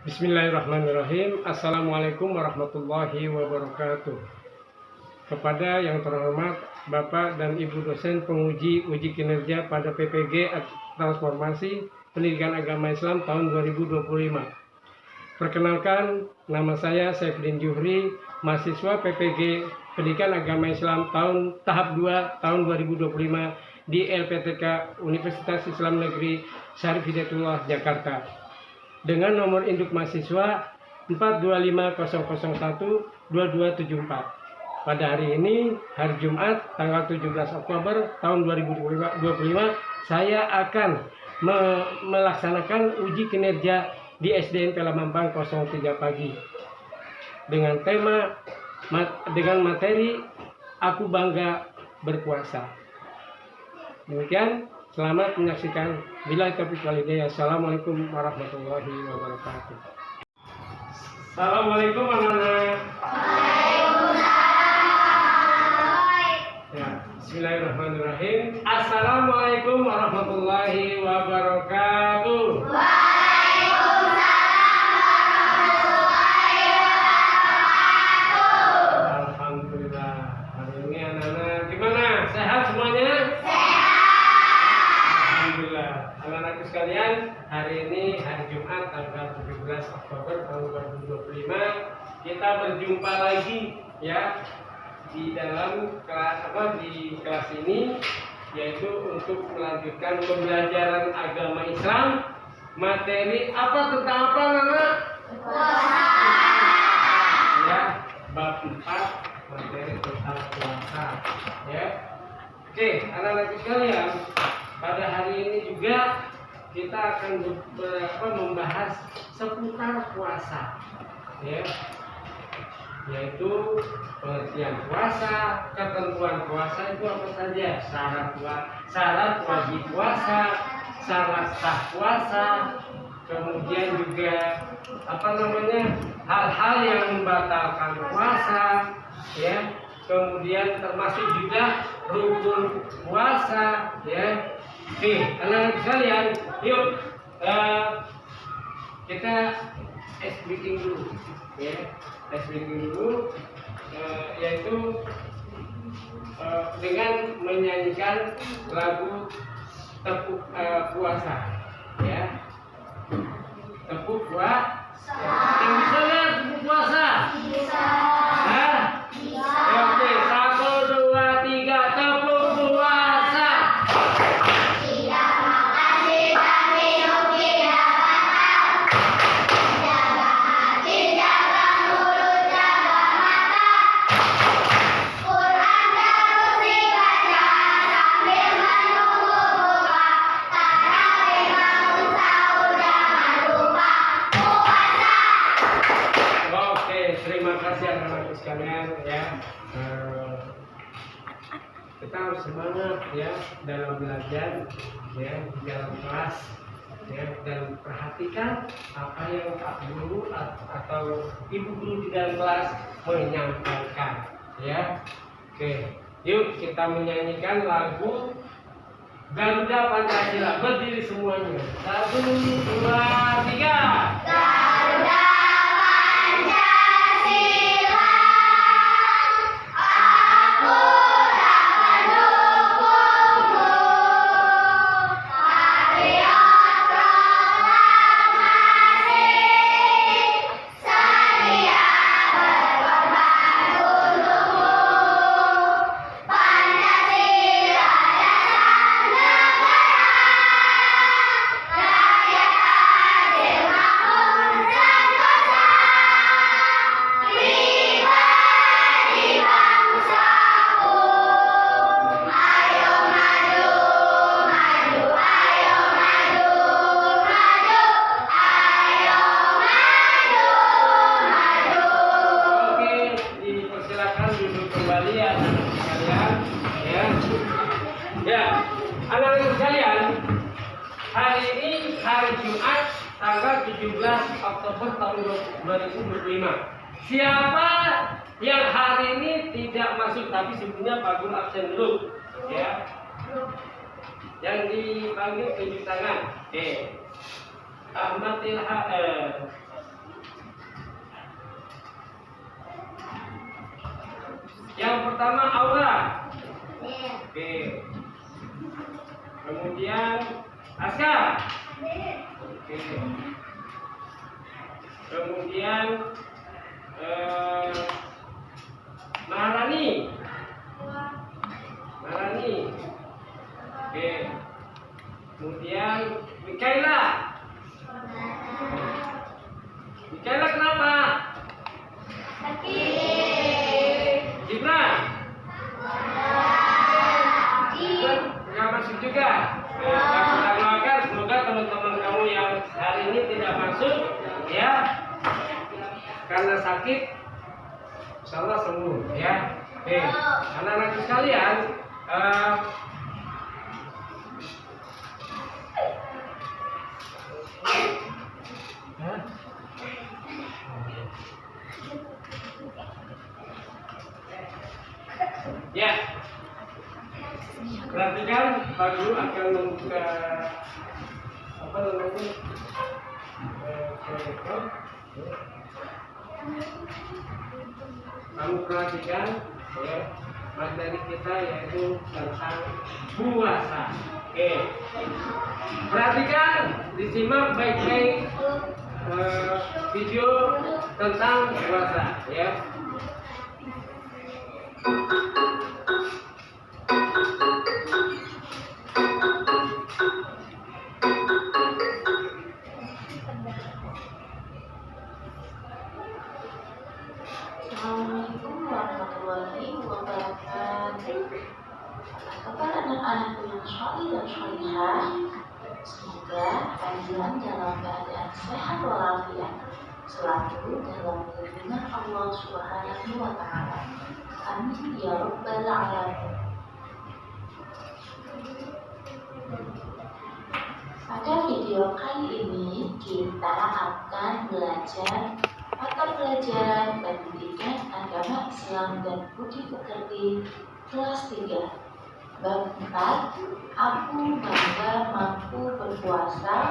Bismillahirrahmanirrahim. Assalamualaikum warahmatullahi wabarakatuh. Kepada yang terhormat Bapak dan Ibu dosen penguji uji kinerja pada PPG Transformasi Pendidikan Agama Islam tahun 2025. Perkenalkan, nama saya Saifudin Juhri, mahasiswa PPG Pendidikan Agama Islam tahap 2 tahun 2025 di LPTK Universitas Islam Negeri Syarif Hidayatullah Jakarta. Dengan nomor induk mahasiswa 425.001.2274. Pada hari ini, hari Jumat, tanggal 17 Oktober tahun 2025, saya akan melaksanakan uji kinerja di SDN Pelamampang 03 pagi dengan tema dengan materi Aku Bangga Berpuasa. Demikian. Selamat menyaksikan. Billahi taufiq wal hidayah. Assalamualaikum warahmatullahi wabarakatuh. Assalamualaikum anak-anak. Ya, bismillahirrahmanirrahim. Assalamualaikum warahmatullahi wabarakatuh. Alhamdulillah. Hari ini anak-anak gimana? Sehat semuanya? Anak-anakku sekalian, hari ini hari Jumat tanggal 17 Oktober tahun 2025 kita berjumpa lagi ya di dalam kelas ini, yaitu untuk melanjutkan pembelajaran agama Islam materi apa tentang apa Nana? Puasa. Ya, bab 4 materi tentang puasa ya. Oke, anak-anakku sekalian, pada hari ini juga kita akan membahas seputar puasa, ya, yaitu pengertian puasa, ketentuan puasa itu apa saja, syarat wajib puasa, syarat sah puasa, kemudian juga hal-hal yang membatalkan puasa, ya, kemudian termasuk juga rukun puasa, ya. Oke, anak-anak sekalian, yuk kita breaking dulu, ya, breaking dulu, yaitu dengan menyanyikan lagu tepuk puasa, ya, tepuk puasa. Yang bisa nggak tepuk puasa? Bisa. Nah, bisa. Ya, oke, 1, 2, 3, tepuk puasa. Terima kasih anak-anak sekalian ya. Kita harus semangat ya dalam belajar ya di dalam kelas ya, dan perhatikan apa yang Pak Guru atau Ibu Guru di dalam kelas menyampaikan ya. Oke, yuk kita menyanyikan lagu Garuda Pancasila. Berdiri semuanya. 1, 2, 3. Garuda anak-anak sekalian, hari ini hari Jumat tanggal 17 Oktober tahun 2025. Siapa yang hari ini tidak masuk tapi sebelumnya Pak Guru absen dulu, ya? Yang dipanggil tunjuk tangan. Oke. Ahmad Ilham Yang pertama aura. Oke. Kemudian Aska. Oke. Kemudian Maharani. Oke. Kemudian Mikaela. Mikaela kenapa? Gibran. Nggak masuk juga. Kita doakan semoga teman-teman kamu yang hari ini tidak masuk, ya, karena sakit, insya Allah sembuh, ya. Oke, anak-anak sekalian, ya, perhatikan Pak Guru akan membuka apa namanya proyektor. Kamu perhatikan ya materi kita yaitu tentang puasa. Oke, perhatikan, disimak baik-baik video tentang puasa ya. Assalamualaikum warahmatullahi wabarakatuh. Kabar anak-anak yang sholih dan sholihah, semoga kalian dalam keadaan sehat walafiat, selalu dalam lindungan Allah Subhanahu wa Ta'ala. Amin ya rabbal alamin. Pada video kali ini kita akan belajar mata pelajaran pendidikan agama Islam dan budi pekerti kelas 3 bab 4 aku bangga mampu berpuasa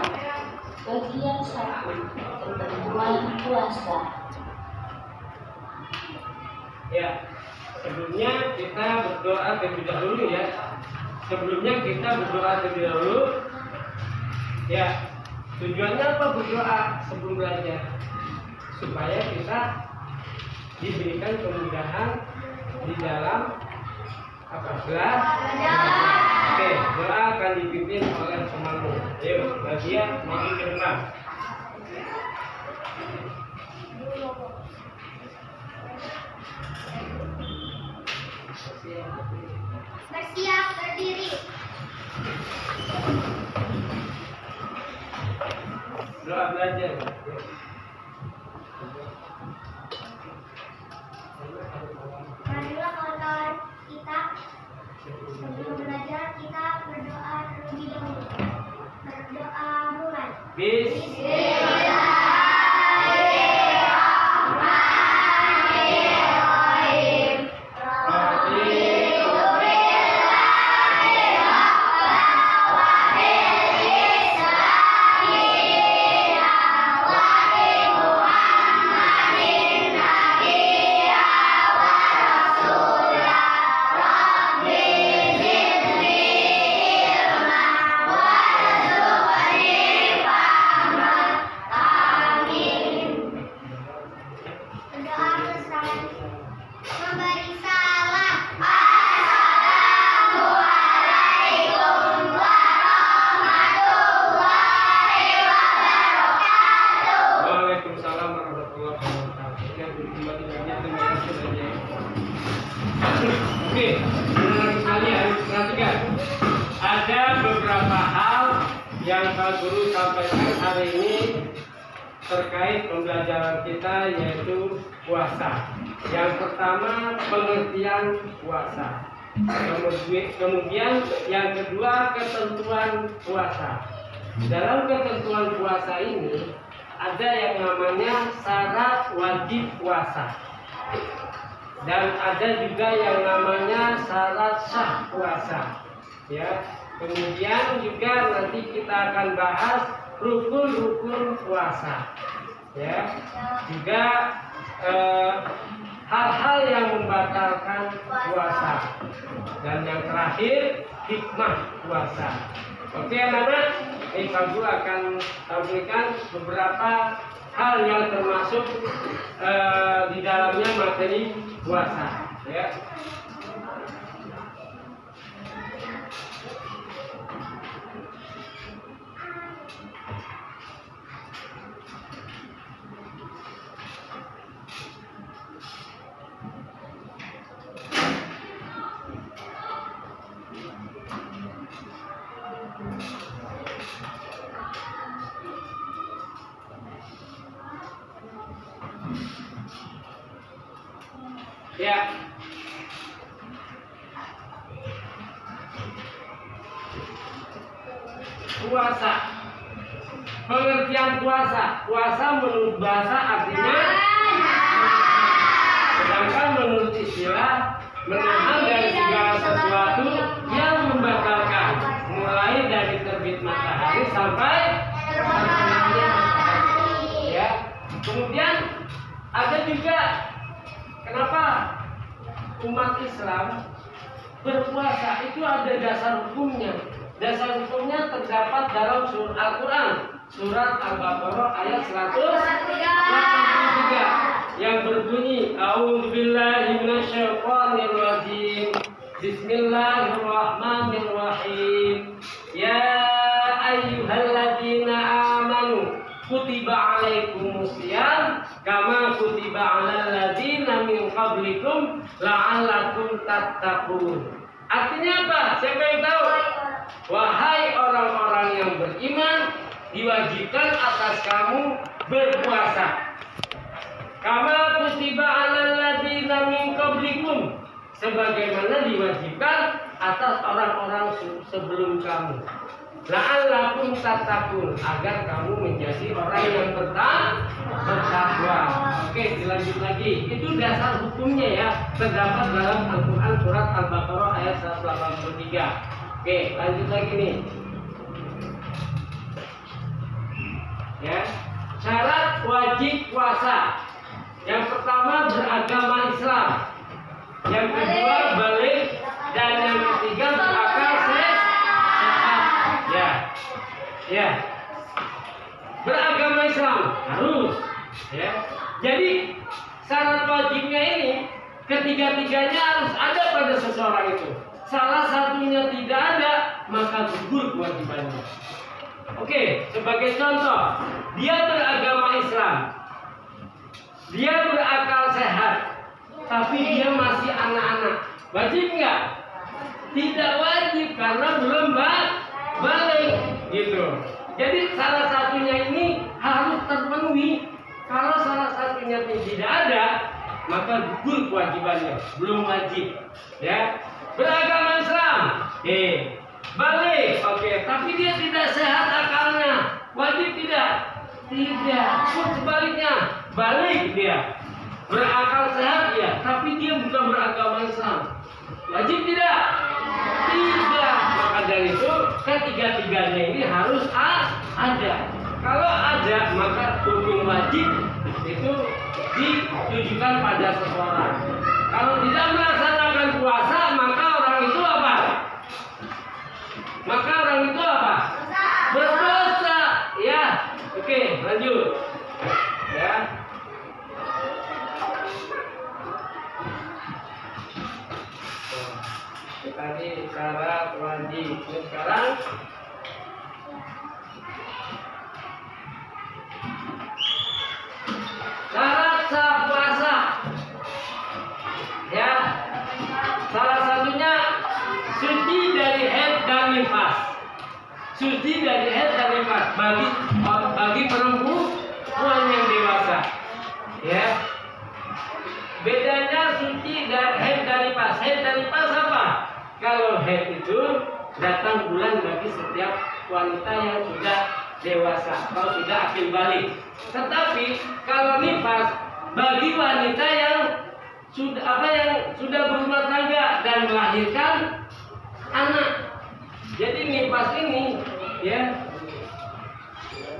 bagian 1 ketentuan puasa. Ya, sebelumnya kita berdoa terlebih dahulu ya. Sebelumnya kita berdoa terlebih dahulu. Ya, tujuannya apa berdoa sebelum belajar? Supaya kita diberikan kemudahan di dalam apa? Belajar. Oke, doa akan dipimpin oleh temanmu. Ayo, Nadia, maju ke depan. Bersiap berdiri. Doa belajar. Marilah kawan-kawan kita sebelum belajar kita berdoa terlebih dahulu. Berdoa mulai. Berdoa bersama memberi salam. Assalamualaikum warahmatullahi wabarakatuh. Waalaikumsalam warahmatullahi wabarakatuh. Ya, kembali banyak terima kasih saja. Oke, teman-teman sekalian, perhatikan. Ada beberapa hal yang Pak Guru sampaikan hari ini terkait pembelajaran kita yaitu puasa. Yang pertama pengertian puasa. Kemudian yang kedua ketentuan puasa. Dalam ketentuan puasa ini ada yang namanya syarat wajib puasa. Dan ada juga yang namanya syarat sah puasa. Ya. Kemudian juga nanti kita akan bahas rukun-rukun puasa. Ya. Juga hal-hal yang membatalkan puasa. Dan yang terakhir, hikmah puasa. Oke anak-anak, Pak Guru akan tampilkan beberapa hal yang termasuk di dalamnya materi puasa. Ya. Ya. Puasa. Pengertian puasa. Puasa menurut bahasa artinya, sedangkan menurut istilah menahan dari segala sesuatu yang membatalkan, mulai dari terbit matahari sampai terbenamnya matahari. Ya. Kemudian ada juga kenapa umat Islam berpuasa, itu ada dasar hukumnya. Dasar hukumnya terdapat dalam surat Al-Quran, surat Al-Baqarah ayat 183 yang berbunyi, A'udzubillahi minasyaitonirrajim. Bismillahirrahmanirrahim. Ya ayyuhalladzina amanu kutiba alaikumusiyam kama kutiba alal ladzina min qablikum la'allakum tattaqun. Artinya apa? Siapa yang tahu? Wahai orang-orang yang beriman, diwajibkan atas kamu berpuasa. Kama kutiba alal ladzina min qablikum, sebagaimana diwajibkan atas orang-orang sebelum kamu. La'allakum tattaqun, agar kamu menjadi orang yang bertakwa. Oke, dilanjut lagi. Itu dasar hukumnya ya, terdapat dalam Al-Quran surat Al-Baqarah ayat 183. Oke, lanjut lagi nih. Ya, syarat wajib puasa. Yang pertama beragama Islam. Yang kedua balik, dan yang ketiga berakal sehat. Ya, beragama Islam harus. Ya, jadi syarat wajibnya ini ketiga-tiganya harus ada pada seseorang itu. Salah satunya tidak ada, maka gugur kewajibannya. Oke, sebagai contoh, dia beragama Islam, dia berakal sehat, tapi dia masih anak-anak. Wajib nggak? Tidak wajib karena belum balik, gitu. Jadi salah satunya ini harus terpenuhi. Kalau salah satunya tidak ada, maka gugur kewajibannya, belum wajib. Ya, beragama Islam, balik, oke, tapi dia tidak sehat akalnya, wajib tidak? Tidak. Pun sebaliknya, balik dia, berakal sehat ya, tapi dia bukan beragama Islam, wajib tidak? Tidak. Maka dari itu ketiga-tiganya ini harus ada. Kalau ada, maka hukum wajib itu ditujukan pada seseorang. Kalau tidak melaksanakan puasa, maka orang itu apa? Berdosa. Ya. Oke, lanjut. Ya. Tadi syarat wajib. Sekarang syarat sah puasa. Ya. Salah satunya suci dari haid dan nifas. Suci dari haid dan nifas bagi perempuan yang dewasa. Ya. Bedanya suci dari haid dan nifas. Haid dan nifas apa? Kalau haid itu datang bulan bagi setiap wanita yang sudah dewasa atau sudah akil balik. Tetapi kalau nifas bagi wanita yang sudah berumah tangga dan melahirkan anak. Jadi nifas ini ya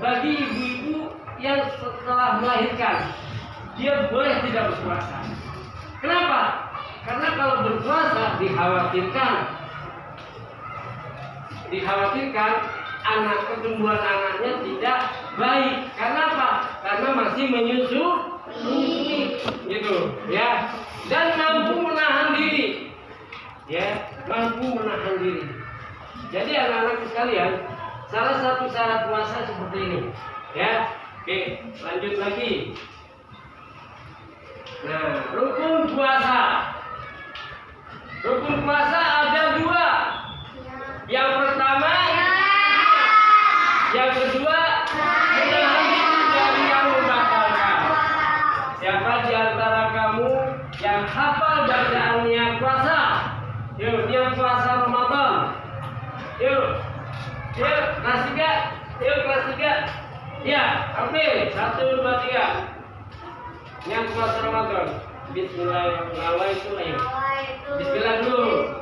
bagi ibu-ibu yang setelah melahirkan, dia boleh tidak berpuasa. Kenapa? Karena kalau berpuasa dikhawatirkan anak pertumbuhan anaknya tidak baik. Karena apa? Karena masih menyusui, gitu, ya. Dan mampu menahan diri, ya, mampu menahan diri. Jadi anak-anak sekalian, salah satu syarat puasa seperti ini, ya. Oke, lanjut lagi. Nah, rukun puasa. Rukun puasa ada 2. Yang pertama, yang kedua, menahan diri dari yang membatalkan. Siapa di antara kamu yang hafal bacaan niat puasa? Yuk, niat puasa Ramadan. Yuk, kelas 3. Yuk, kelas 3. Ya, ambil 1, 2, 3. Niat puasa Ramadan. Bismillahirrahmanirrahim. Bismillah dulu.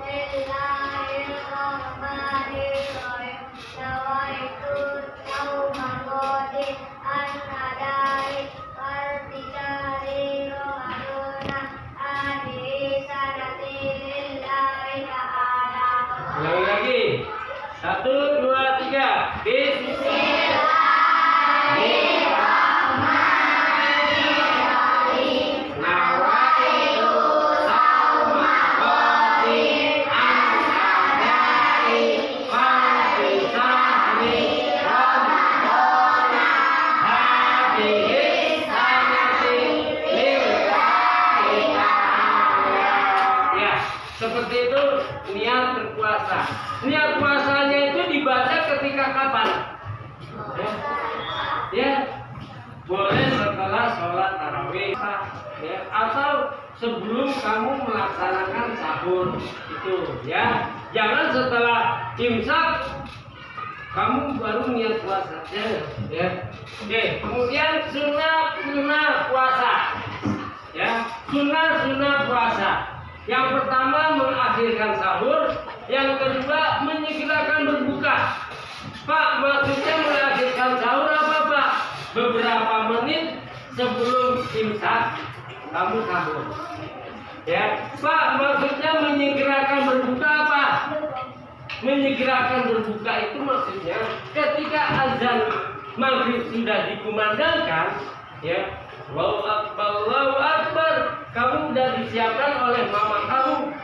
Ulangi lagi. 1, 2, 3. Seperti itu niat berpuasa. Niat puasanya itu dibaca ketika kapan? Ya, boleh setelah sholat tarawih, ya, atau sebelum kamu melaksanakan sahur itu, ya. Jangan setelah imsak kamu baru niat puasa, ya. Oke, kemudian sunnah puasa, ya, sunnah puasa. Yang pertama mengakhirkan sahur, yang kedua menyegerakan berbuka. Pak, maksudnya mengakhirkan sahur apa, Pak? Beberapa menit sebelum imsak kamu sahur. Ya, Pak, maksudnya menyegerakan berbuka apa? Menyegerakan berbuka itu maksudnya ketika azan maghrib sudah dikumandangkan, ya, Allahu Akbar, kamu sudah disiapkan oleh mama kamu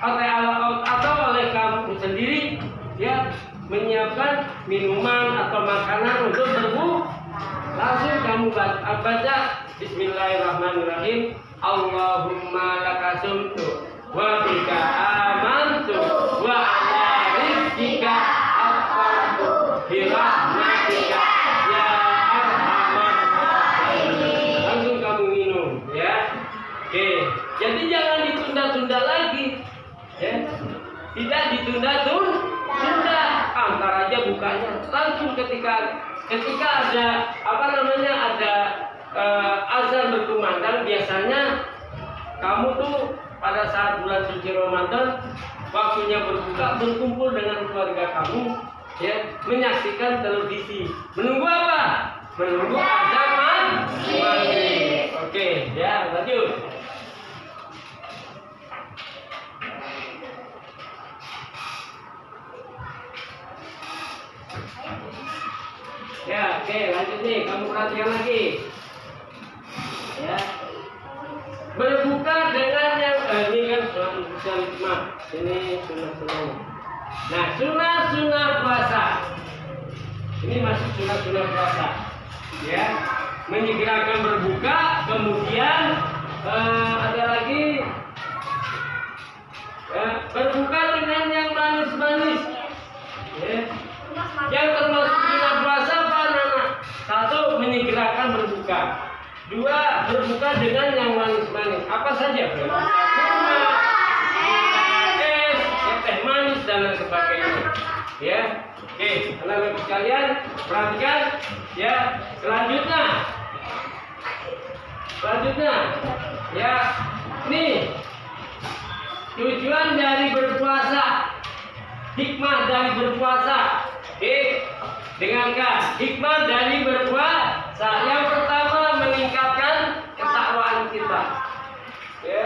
atau oleh kamu sendiri, ya, menyiapkan minuman atau makanan untuk berbuka. Langsung kamu baca Bismillahirrahmanirrahim. Allahumma lakasumtu wa bika amantu wa ala rizqika afqatu bi rahmatika ya arhamar rahimin. Langsung kamu minum, ya. Oke, jadi jangan ditunda-tunda lagi, ya. Tidak ditunda-tunda, antar aja bukanya langsung ketika ada ada azan berkumandang. Biasanya kamu tuh pada saat bulan suci Ramadan waktunya berbuka, berkumpul dengan keluarga kamu, ya, menyaksikan televisi. Menunggu apa? Menunggu azan maghrib. Oke, ya, lanjut. Ya, oke, lanjut nih, kamu perhatikan lagi. Ya. Berbuka dengan yang ini kan sunnah, ini sunnah. Nah, sunnah puasa. Ini masih sunnah puasa. Ya. Menyegerakan berbuka, kemudian ada lagi berbuka dengan yang manis-manis. Ya. Yang termasuk sunnah puasa apa, anak-anak? 1, menyegerakan berbuka. 2, berbuka dengan yang manis-manis. Apa saja? Kurma, es, teh manis dan lain sebagainya. Ya, oke, anak-anak sekalian perhatikan. Ya, selanjutnya, ya, nih tujuan dari berpuasa, hikmah dari berpuasa. Dengarkan, hikmah dari berpuasa. Yang pertama, meningkatkan ketakwaan kita. Ya.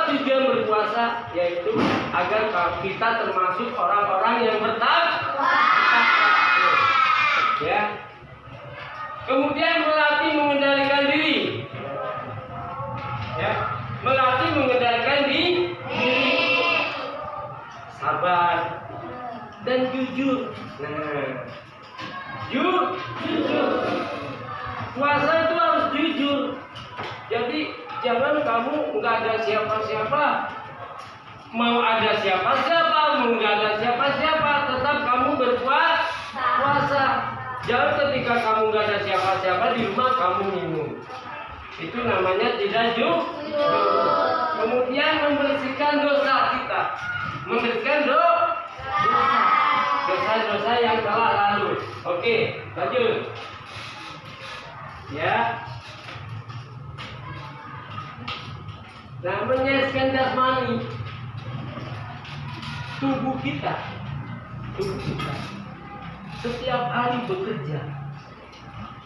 tujuan berpuasa? Yaitu agar kita termasuk orang-orang yang bertakwa. Ya. Kemudian melatih mengendalikan diri. Ya, melatih mengendalikan diri. Sabar dan jujur. Nah, jujur. Puasa itu harus jujur. Jadi jangan kamu nggak ada siapa-siapa, mau ada siapa-siapa, mau nggak ada siapa-siapa, tetap kamu berpuasa. Jangan ketika kamu nggak ada siapa-siapa di rumah kamu minum. Itu namanya tidak jujur. Kemudian membersihkan dosa kita, membersihkan dosa yang telah lalu. Oke, lanjut. Ya. Namanya scan jasmani. Tubuh kita setiap hari bekerja.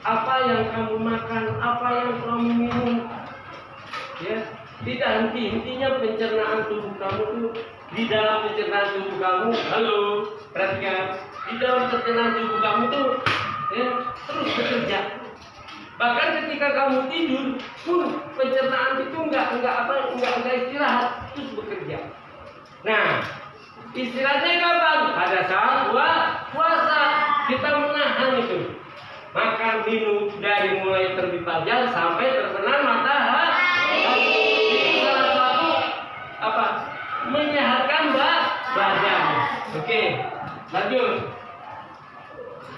Apa yang kamu makan, apa yang kamu minum, ya tidak henti-hentinya pencernaan tubuh kamu itu. Di dalam pencernaan tubuh kamu, halo, perhatikan, di dalam pencernaan tubuh kamu tuh ya, terus bekerja. Bahkan ketika kamu tidur pun pencernaan itu enggak istirahat, terus bekerja. Nah, istirahatnya kapan? Pada saat puasa. Kita menahan itu. Makan minum dari mulai terbit fajar sampai terbenam matahari. Itu salah satu menyehatkan badan. Oke, lanjut.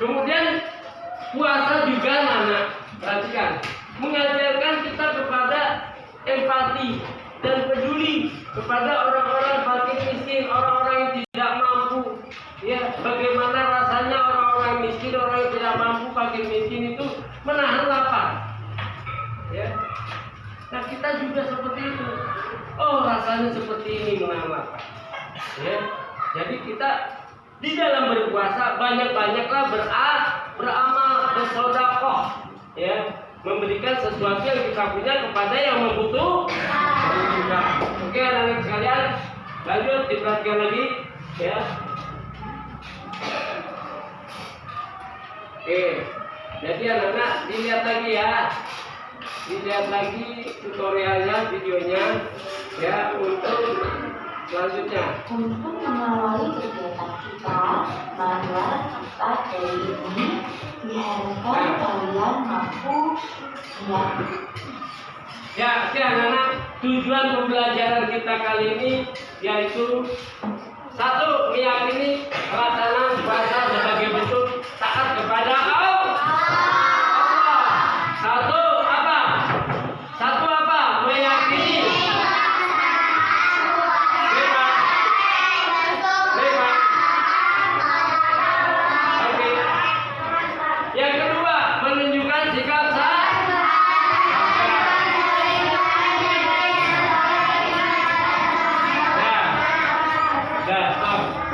Kemudian puasa juga anak, perhatikan, mengajarkan kita kepada empati dan peduli kepada orang-orang fakir miskin, orang-orang yang tidak mampu. Ya, bagaimana rasanya orang-orang miskin, orang yang tidak mampu, fakir miskin itu menahan lapar. Ya. Nah, kita juga seperti itu. Oh, rasanya seperti ini menahan lapar. Ya. Jadi kita di dalam berpuasa banyak-banyaklah beramal, bersedekah, ya, memberikan sesuatu yang kita punya kepada yang membutuhkan. Oke, anak-anak sekalian, lanjut diperhatikan lagi, ya. Oke, jadi anak-anak dilihat lagi ya, dilihat lagi tutorialnya, videonya, ya, untuk selanjutnya. Untuk mengawali kegiatan kita, maka kita dari ini diharapkan kalian mampu Ya, oke anak-anak, tujuan pembelajaran kita kali ini yaitu satu, meyakini pelaksanaan puasa sebagai bentuk taat kepada Allah. Satu apa? Satu apa? Meyakini. Lima. Oke. Yang kedua, menunjukkan sikap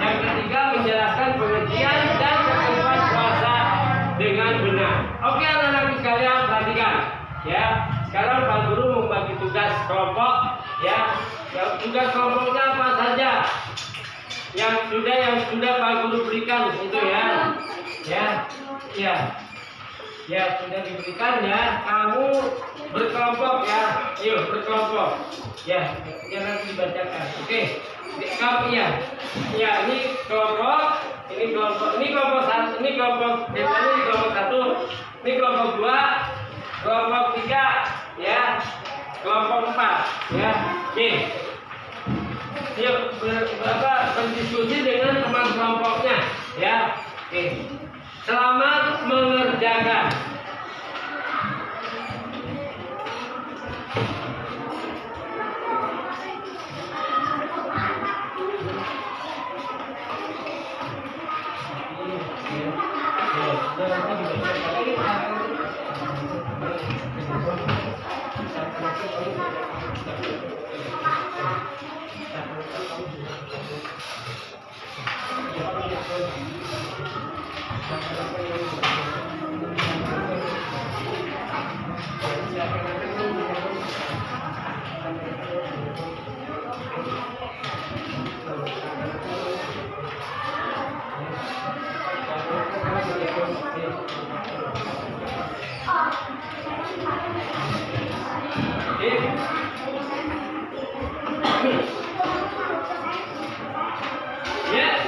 Yang ketiga, menjelaskan pengertian dan ketentuan puasa dengan benar. Oke anak-anak sekalian, perhatikan ya. Sekarang Pak Guru membagi tugas kelompok ya. Tugas kelompoknya apa saja? Yang sudah Pak Guru berikan itu ya. Ya sudah diberikan ya. Kamu berkelompok ya. Yuk berkelompok. Ya, nanti dibacakan. Oke. Kamu ya, ini kelompok satu, ini kelompok satu, ini kelompok dua, kelompok tiga, ya, kelompok empat, ya. Oke, yuk berdiskusi dengan teman kelompoknya, ya. Oke, selamat mengerjakan. Ya.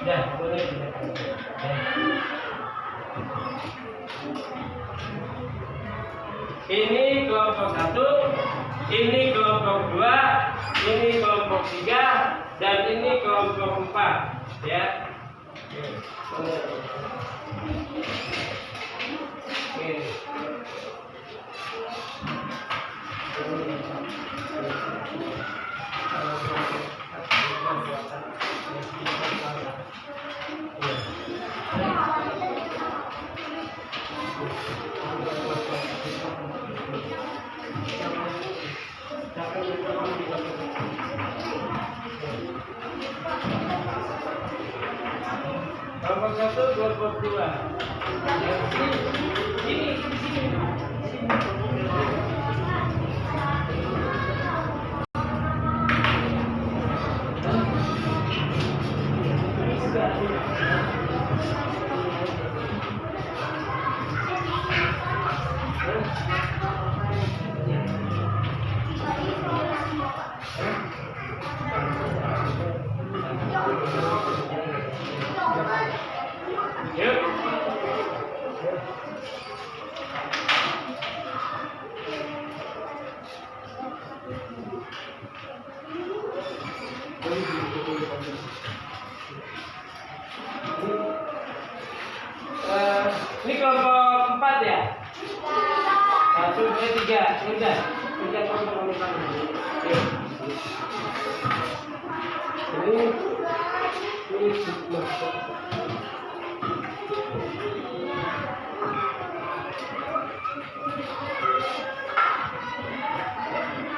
Ya, boleh. Ini kelompok 1, ini kelompok 2, ini kelompok 3, dan ini kelompok 4, ya. Oke. Kelompok 1, kelompok 2. Ini. Yuk. Ini kelompok 4 ya? 1, 2, 3. Udah. Udah kelompok 4. Ini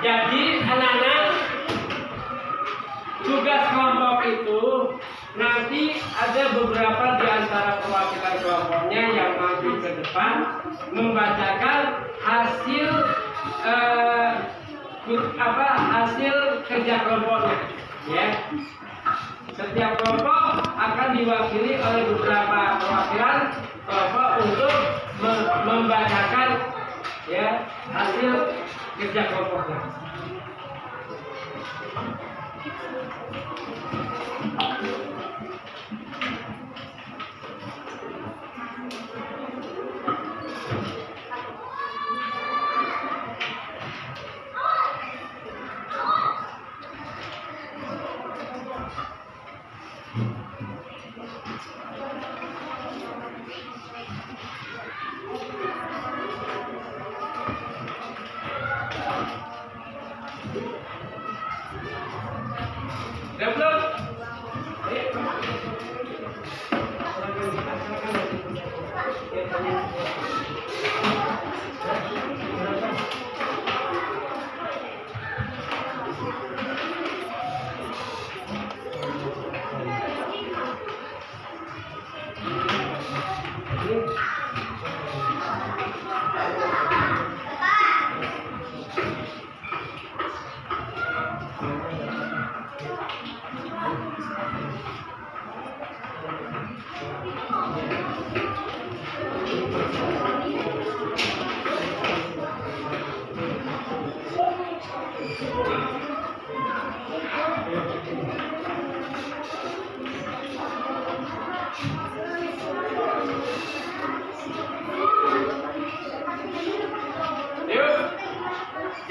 jadi anak-anak, tugas kelompok itu nanti ada beberapa di antara perwakilan kelompoknya yang maju ke depan membacakan hasil hasil kerja kelompoknya, ya. Setiap kelompok akan diwakili oleh beberapa perwakilan kelompok untuk membacakan, ya, hasil kerja kelompoknya. Udah belum?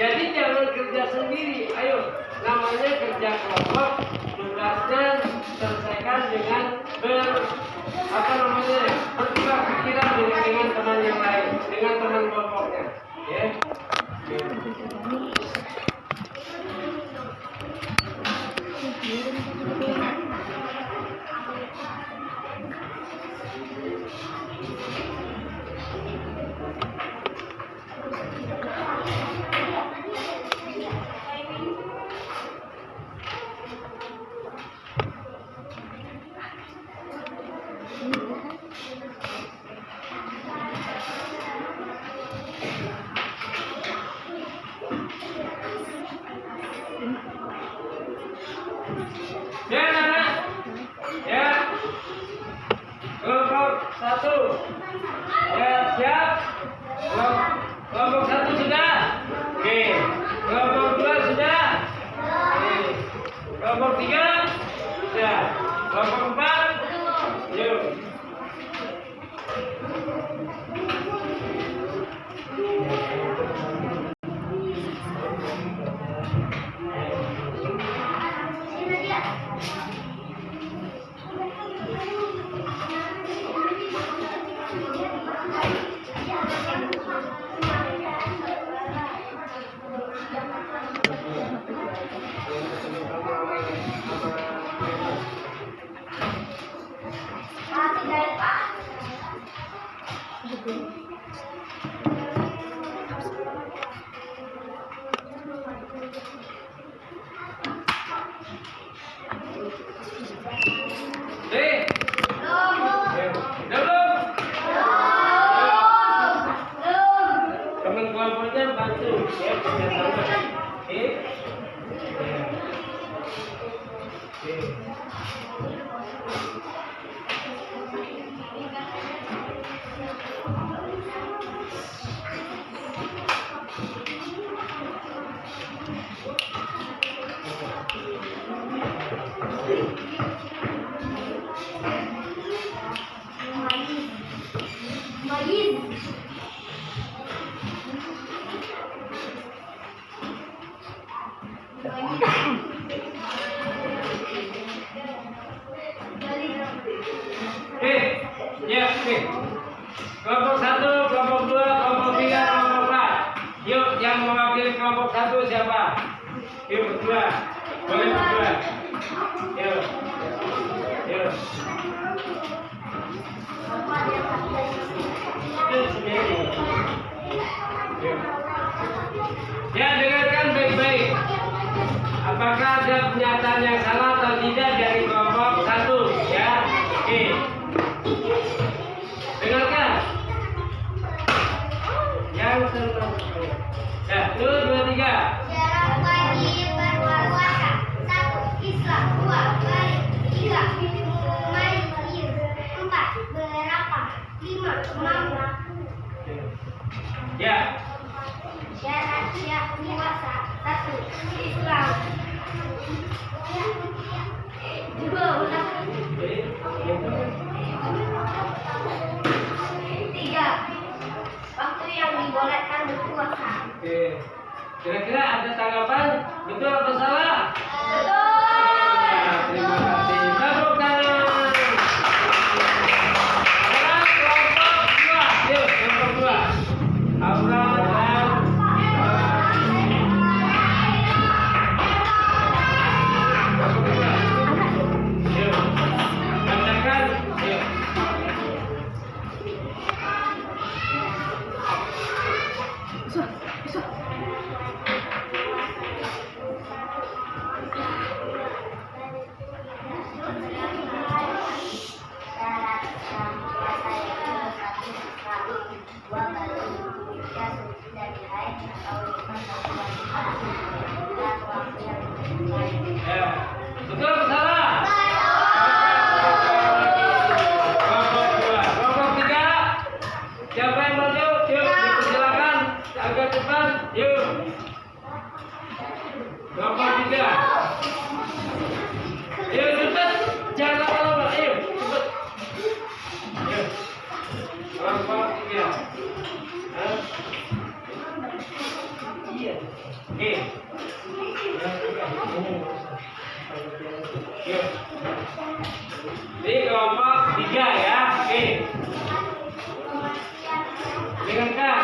Jadi jangan kerja sendiri, ayo. Namanya kerja kelompok, tugasnya selesaikan dengan bertukar pikiran dengan teman yang lain, dengan teman kelompoknya, ya. Ya, anak-anak. Ya. Kelompok 1. Ya, siap. Kelompok 1 sudah. Oke. Kelompok 2 sudah. Oke. Kelompok 3 sudah. Kelompok 4. Yuk. Teman kelompoknya bantu ya kerjasama. Oke. Oke, ya, oke. Kelompok 1, kelompok 2, kelompok 3, kelompok 4. Yuk, yang mewakili kelompok 1 siapa? Yuk, berdua. Boleh berdua. Yuk. Yuk. Yuk, sendiri. Yuk. Ya, dengarkan baik-baik. Apakah ada pernyataan yang salah atau tidak dari kelompok 1? Ya, oke. Dengarkan. Yang senang. Ya, 1, 2, 3. Syarat wajib berpuasa. 1. Islam. 2. Balik. 3. Main. 4. Berapa? 5. Mampu. Ya. Syarat puasa. 1. Islam. 2. 3. Waktu yang dibolehkan berpuasa. Oke. Kira-kira ada tanggapan? Betul atau salah? Ya, terima kasih. Tepuk tangan. Sekarang kelompok 2. Yuk, kelompok 2. Aura dan kelompok 2. Yuk. Bacakan. Yuk. Ya. Betul atau salah? Kelompok 2. Kelompok 3. Siapa yang maju? Yuk, dipersilakan agak cepat. Yuk. Kelompok 3. Yuk, cepat. Jangan lama-lama. Yuk, cepat. Yuk. Kelompok 3. Hah? Iya. Oke. Yuk. Ini kelompok 3 ya. Oke. Dengarkan.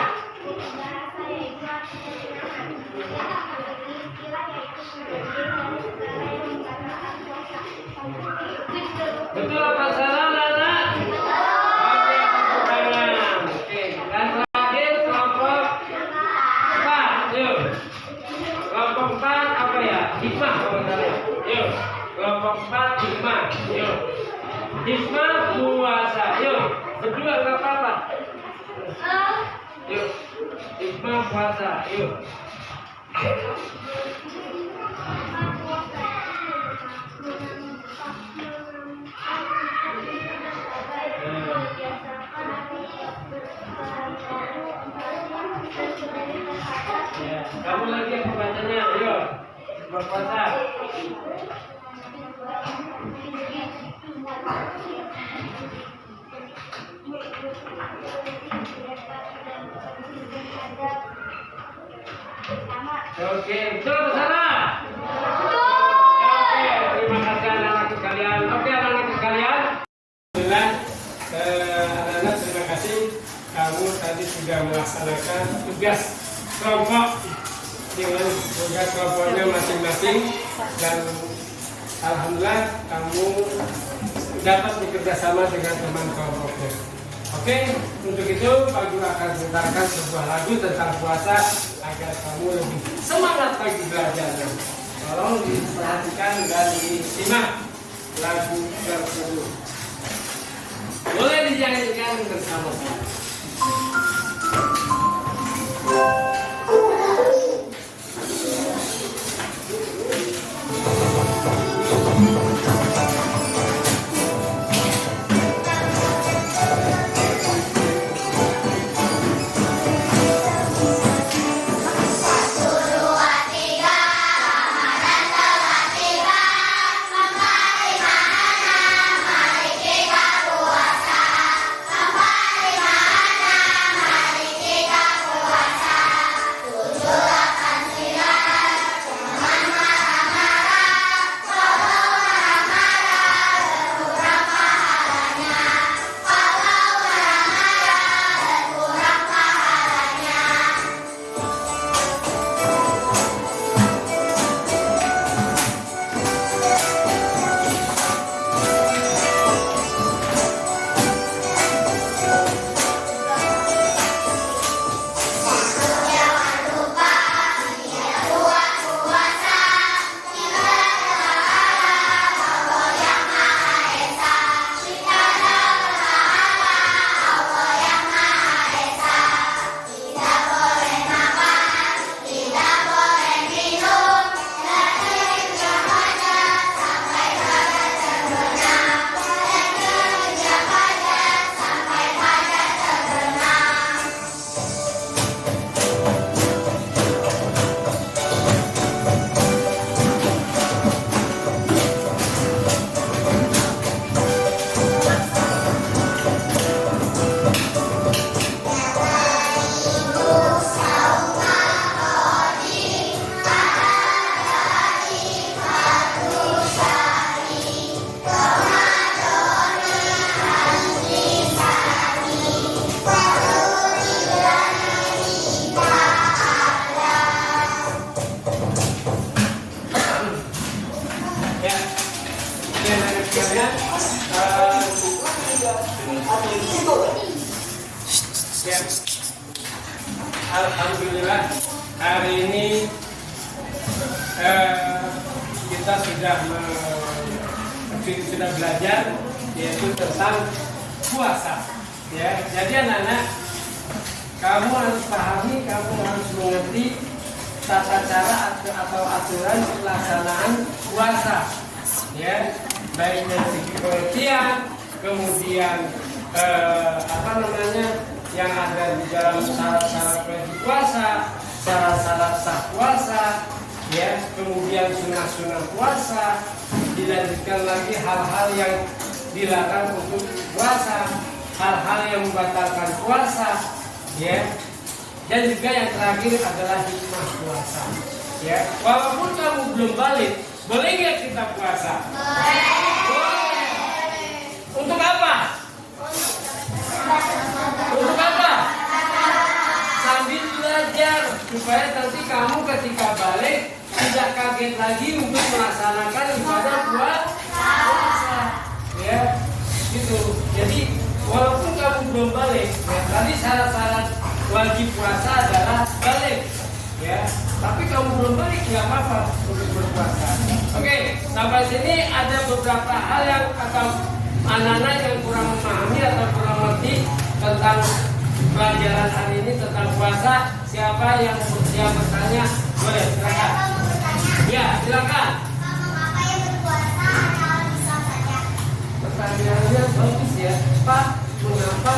Betul apa salah, Nana? Oke, tepuk tangan. Oke. Dan terakhir kelompok 4. Yuk. Kelompok 4 apa ya? Hikmah kalau nggak salah. Yuk. Kelompok 4 hikmah. Yuk. Hikmah puasa. Yuk. Berdua nggak apa-apa. Yuk. Hikmah puasa. Yuk. berpuasa? Oke, betul salah. Oke, terima kasih anak-anak sekalian. Oke, anak-anak sekalian. Alhamdulillah, anak-anak terima kasih. Kamu tadi sudah melaksanakan tugas kelompok dengan tugas kelompoknya masing-masing dan alhamdulillah kamu dapat bekerjasama dengan teman kelompoknya. Oke, untuk itu Pak Guru akan memutarkan sebuah lagu tentang puasa agar kamu lebih semangat lagi belajarnya. Tolong diperhatikan dan disimak lagu tersebut. Boleh dinyanyikan bersama-sama. Ya, alhamdulillah hari ini kita sudah belajar yaitu tentang puasa. Ya, jadi anak-anak, kamu harus pahami, kamu harus mengerti tata cara atau aturan pelaksanaan puasa. Ya, baik dari segi pengertian, kemudian yang ada di dalam syarat-syarat wajib puasa, syarat-syarat sah puasa, ya, kemudian sunnah-sunnah puasa, dilanjutkan lagi hal-hal yang dilarang untuk puasa, hal-hal yang membatalkan puasa, ya, dan juga yang terakhir adalah hikmah puasa. Ya, walaupun kamu belum balik, boleh nggak kita puasa? Boleh. Untuk apa? Untuk apa? Sambil belajar supaya nanti kamu ketika balik tidak kaget lagi untuk melaksanakan ibadah puasa. Ya, gitu. Jadi walaupun kamu belum balik, ya, tadi syarat-syarat wajib puasa adalah balik. Ya, tapi kamu belum balik nggak apa-apa untuk berpuasa. Oke, sampai sini ada beberapa hal yang atau anak-anak yang kurang memahami atau kurang mengerti tentang pelajaran hari ini tentang puasa. Siapa yang bertanya? Boleh, silakan. Ya, silakan. Apa yang berpuasa kalau bisa saja? Pertanyaannya bagus ya, Pak. Mengapa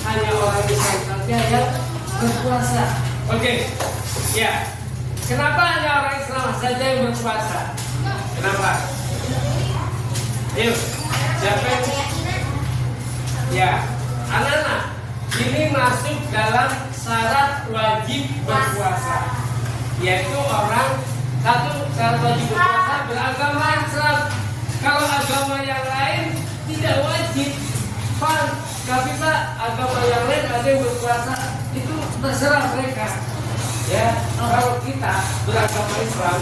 hanya orang Islam saja yang berpuasa? Oke, ya. Kenapa hanya orang Islam saja yang berpuasa? Kenapa? Ayo, siapa yang... Ya, anak-anak, ini masuk dalam syarat wajib berpuasa, yaitu orang satu syarat wajib berpuasa beragama Islam. Kalau agama yang lain tidak wajib. Pan, tapi Pak, agama yang lain ada yang berpuasa, itu terserah mereka. Ya, kalau kita beragama Islam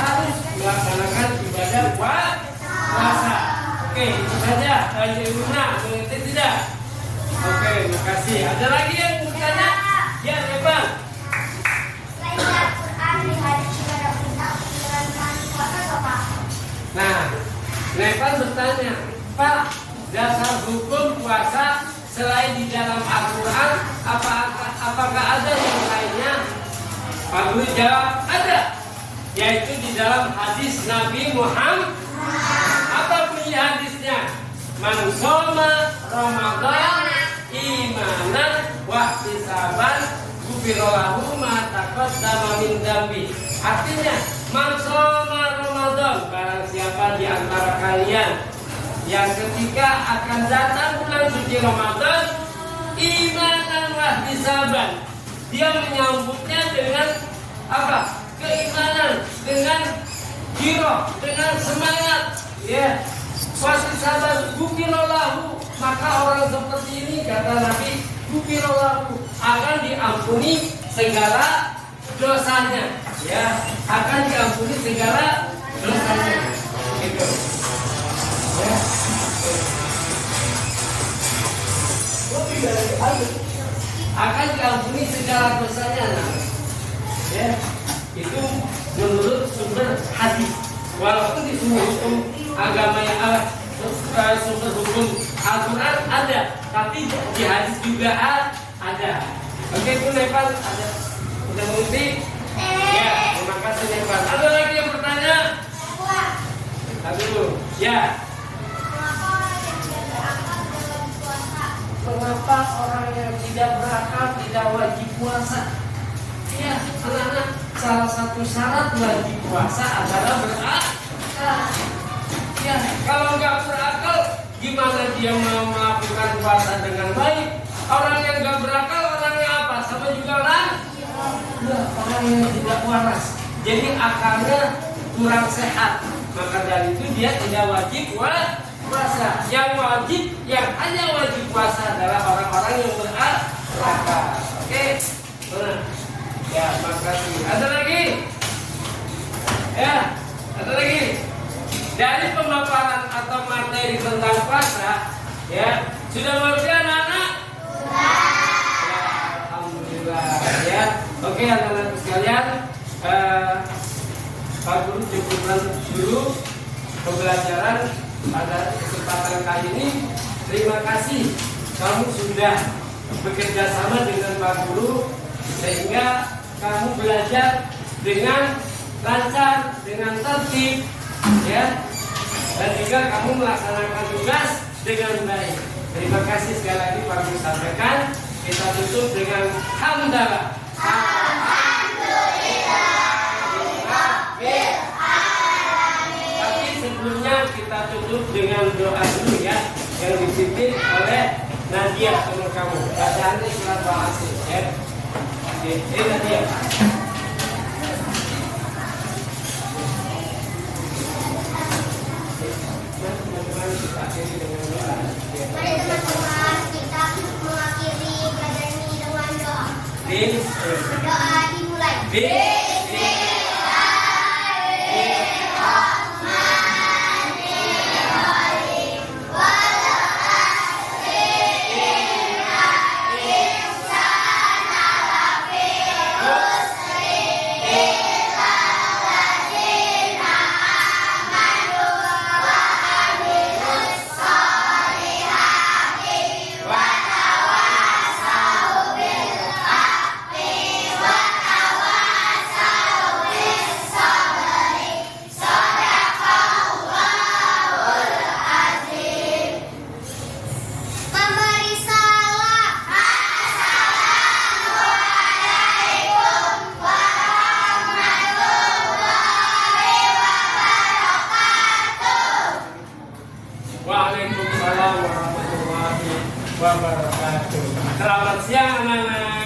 harus melaksanakan ibadah puasa. Oke, itu saja. Luna, mengerti tidak? Oke, makasih. Ada lagi yang bertanya? Ya, Evan. Selain Al-Quran di hadis juga ada perintah untuk menjalankan puasa atau Pak? Nah, Evan bertanya, Pak, dasar hukum puasa selain di dalam Al-Quran, apakah ada yang lainnya? Pak Guru jawab, ada, yaitu di dalam hadis Nabi Muhammad. Apa bunyi hadisnya? Man shoma Ramadan imanan wa ihtisaban ghufira lahu ma taqaddama min dzambi. Artinya, man shoma Ramadan, barang siapa di antara kalian yang ketika akan datang bulan suci Ramadan imanan wa ihtisaban, dia menyambutnya dengan apa? Keimanan, dengan giroh, dengan semangat, ya. Pasti sabar, ghufirallahu, maka orang seperti ini kata Nabi, ghufirallahu, akan diampuni segala dosanya, ya, akan diampuni segala dosanya, gitu. Ya. Akan diampuni segala dosanya, nah. Ya, itu menurut sumber hadis. Walaupun di sumber hukum agama yang sumber hukum Al-Quran ada, tapi di hadis juga ada. Oke, Bu Nevan, ada udah mengerti? Ya, terima kasih Nevan. Ada lagi yang bertanya? Aduh, ya. Kenapa orang yang tidak berakal tidak wajib puasa? Ya, karena salah satu syarat wajib puasa adalah berakal. Ya, kalau nggak berakal, gimana dia mau melakukan puasa dengan baik? Orang yang nggak berakal, orangnya apa? Sama juga orang? Ya, orang yang tidak waras. Jadi akalnya kurang sehat. Maka dari itu dia tidak wajib puasa. Yang wajib, yang hanya wajib puasa adalah orang-orang yang berakal. Oke, benar. Ya, makasih. Ada lagi? Ya, ada lagi. Dari pemaparan atau materi tentang puasa, ya, sudah mengerti anak-anak? Sudah. Ya, alhamdulillah. Ya, oke anak-anak sekalian, Pak Guru cukupkan dulu pembelajaran pada kesempatan kali ini. Terima kasih kamu sudah bekerja sama dengan Pak Guru sehingga kamu belajar dengan lancar, dengan tertib, ya, dan juga kamu melaksanakan tugas dengan baik. Terima kasih sekali lagi Pak Guru sampaikan. Kita tutup dengan hamdalah. Tapi sebelumnya kita tutup dengan doa dulu ya, yang dipimpin oleh Nadia sama kamu. Bacaannya surat Al-Asr, ya. Oke, Nadia. Mari teman-teman kita mengakhiri pelajaran ini dengan doa. Berdoa dimulai. Waalaikumsalam warahmatullahi wabarakatuh. Selamat siang anak-anak.